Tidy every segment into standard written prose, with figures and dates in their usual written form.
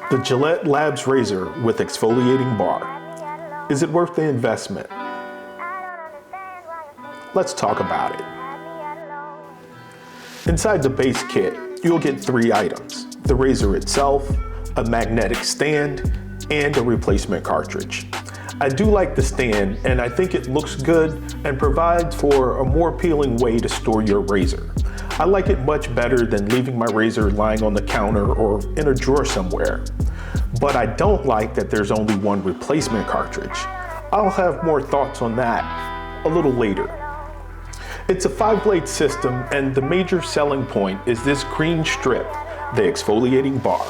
The Gillette Labs Razor with Exfoliating Bar. Is it worth the investment? Let's talk about it. Inside the base kit, you'll get 3 items: the razor itself, a magnetic stand, and a replacement cartridge. I do like the stand, and I think it looks good and provides for a more appealing way to store your razor. I like it much better than leaving my razor lying on the counter or in a drawer somewhere. But I don't like that there's only one replacement cartridge. I'll have more thoughts on that a little later. It's a 5-blade system, and the major selling point is this green strip, the exfoliating bar.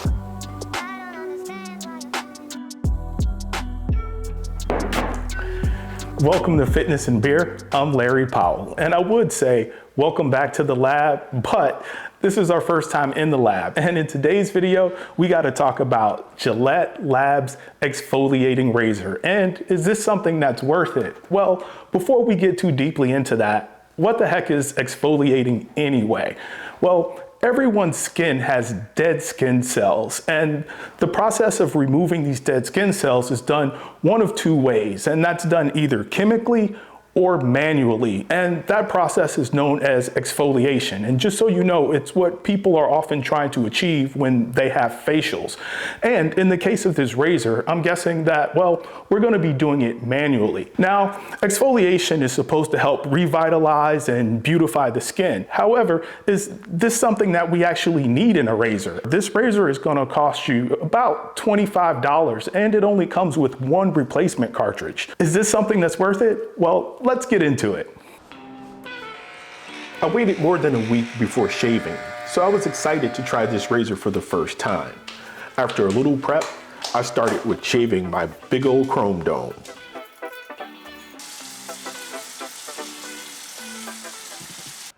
Welcome to Fitness and Beer. I'm Larry Powell, and I would say welcome back to the lab, but this is our first time in the lab. And in today's video, we got to talk about Gillette Labs Exfoliating Razor. And is this something that's worth it? Well, before we get too deeply into that, what the heck is exfoliating anyway? Well, everyone's skin has dead skin cells, and the process of removing these dead skin cells is done one of 2 ways, and that's done either chemically or manually, and that process is known as exfoliation. And just so you know, it's what people are often trying to achieve when they have facials. And in the case of this razor, I'm guessing that, well, we're gonna be doing it manually. Now, exfoliation is supposed to help revitalize and beautify the skin. However, is this something that we actually need in a razor? This razor is gonna cost you about $25, and it only comes with 1 replacement cartridge. Is this something that's worth it? Well, let's get into it. I waited more than a week before shaving, so I was excited to try this razor for the first time. After a little prep, I started with shaving my big old chrome dome.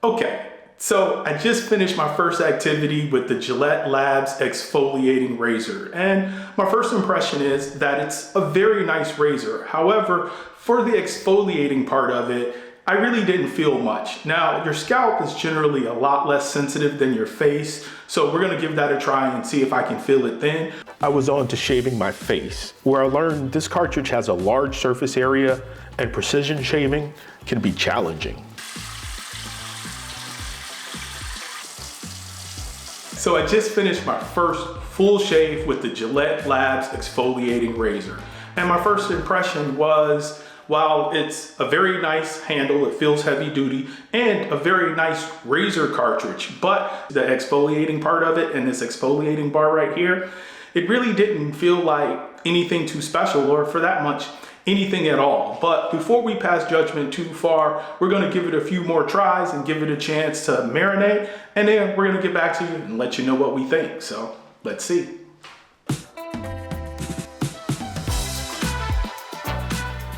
Okay, so I just finished my first activity with the Gillette Labs Exfoliating Razor, and my first impression is that it's a very nice razor. However, for the exfoliating part of it, I really didn't feel much. Now, your scalp is generally a lot less sensitive than your face, so we're gonna give that a try and see if I can feel it then. I was on to shaving my face, where I learned this cartridge has a large surface area and precision shaving can be challenging. So I just finished my first full shave with the Gillette Labs Exfoliating Razor. And my first impression was, while it's a very nice handle, it feels heavy duty, and a very nice razor cartridge, but the exfoliating part of it and this exfoliating bar right here, it really didn't feel like anything too special, or for that much, anything at all. But before we pass judgment too far, we're gonna give it a few more tries and give it a chance to marinate, and then we're gonna get back to you and let you know what we think. So let's see.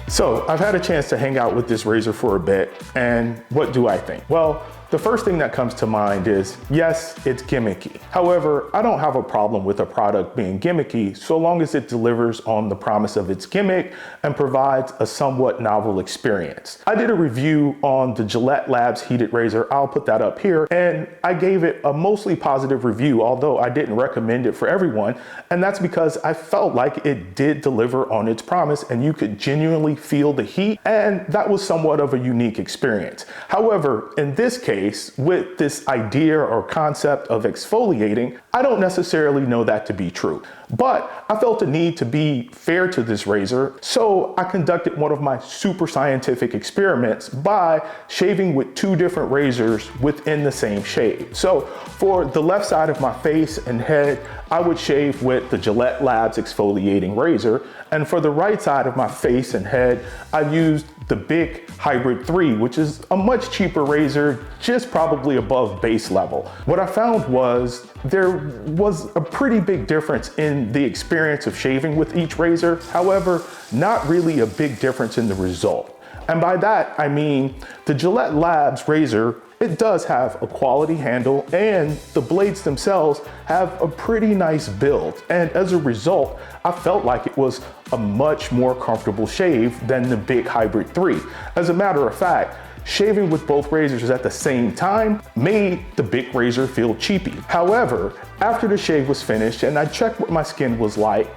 So I've had a chance to hang out with this razor for a bit, and what do I think? Well, the first thing that comes to mind is, yes, it's gimmicky. However, I don't have a problem with a product being gimmicky so long as it delivers on the promise of its gimmick and provides a somewhat novel experience. I did a review on the Gillette Labs heated razor. I'll put that up here, and I gave it a mostly positive review, although I didn't recommend it for everyone, and that's because I felt like it did deliver on its promise and you could genuinely feel the heat, and that was somewhat of a unique experience. However, in this case, with this idea or concept of exfoliating, I don't necessarily know that to be true. But I felt the need to be fair to this razor, so I conducted one of my super scientific experiments by shaving with 2 different razors within the same shave. So for the left side of my face and head, I would shave with the Gillette Labs Exfoliating Razor, and for the right side of my face and head, I used the Bic Hybrid 3, which is a much cheaper razor, just probably above base level. What I found was there was a pretty big difference in the experience of shaving with each razor. However, not really a big difference in the result. And by that, I mean the Gillette Labs razor, it does have a quality handle, and the blades themselves have a pretty nice build. And as a result, I felt like it was a much more comfortable shave than the Bic Hybrid 3. As a matter of fact, shaving with both razors at the same time made the Bic razor feel cheapy. However, after the shave was finished and I checked what my skin was like,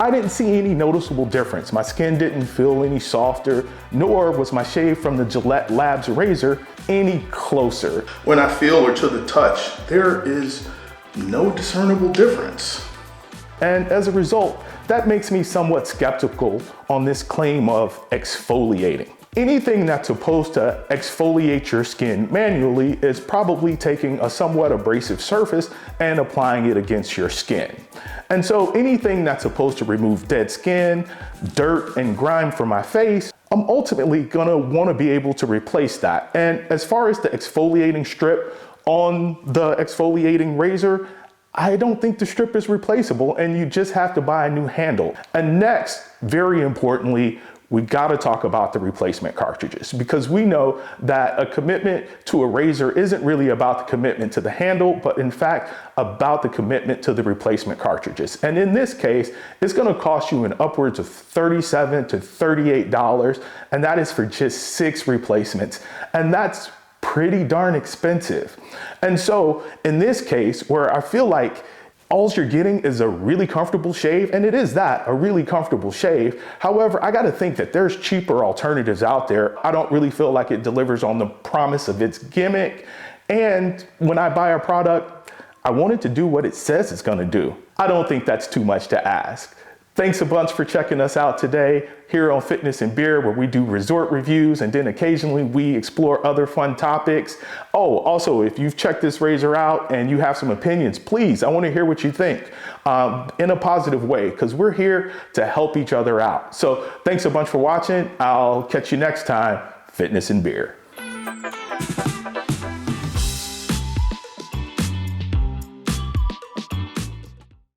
I didn't see any noticeable difference. My skin didn't feel any softer, nor was my shave from the Gillette Labs Razor any closer. When I feel or to the touch, there is no discernible difference. And as a result, that makes me somewhat skeptical on this claim of exfoliating. Anything that's supposed to exfoliate your skin manually is probably taking a somewhat abrasive surface and applying it against your skin. And so anything that's supposed to remove dead skin, dirt, and grime from my face, I'm ultimately gonna wanna be able to replace that. And as far as the exfoliating strip on the exfoliating razor, I don't think the strip is replaceable and you just have to buy a new handle. And next, very importantly, we gotta talk about the replacement cartridges, because we know that a commitment to a razor isn't really about the commitment to the handle, but in fact about the commitment to the replacement cartridges. And in this case, it's gonna cost you an upwards of $37 to $38, and that is for just 6 replacements. And that's pretty darn expensive. And so in this case, where I feel like all you're getting is a really comfortable shave, and it is that, a really comfortable shave. However, I gotta think that there's cheaper alternatives out there. I don't really feel like it delivers on the promise of its gimmick. And when I buy a product, I want it to do what it says it's gonna do. I don't think that's too much to ask. Thanks a bunch for checking us out today here on Fitness and Beer, where we do resort reviews and then occasionally we explore other fun topics. Oh, also, if you've checked this razor out and you have some opinions, please, I want to hear what you think in a positive way, because we're here to help each other out. So thanks a bunch for watching. I'll catch you next time, Fitness and Beer.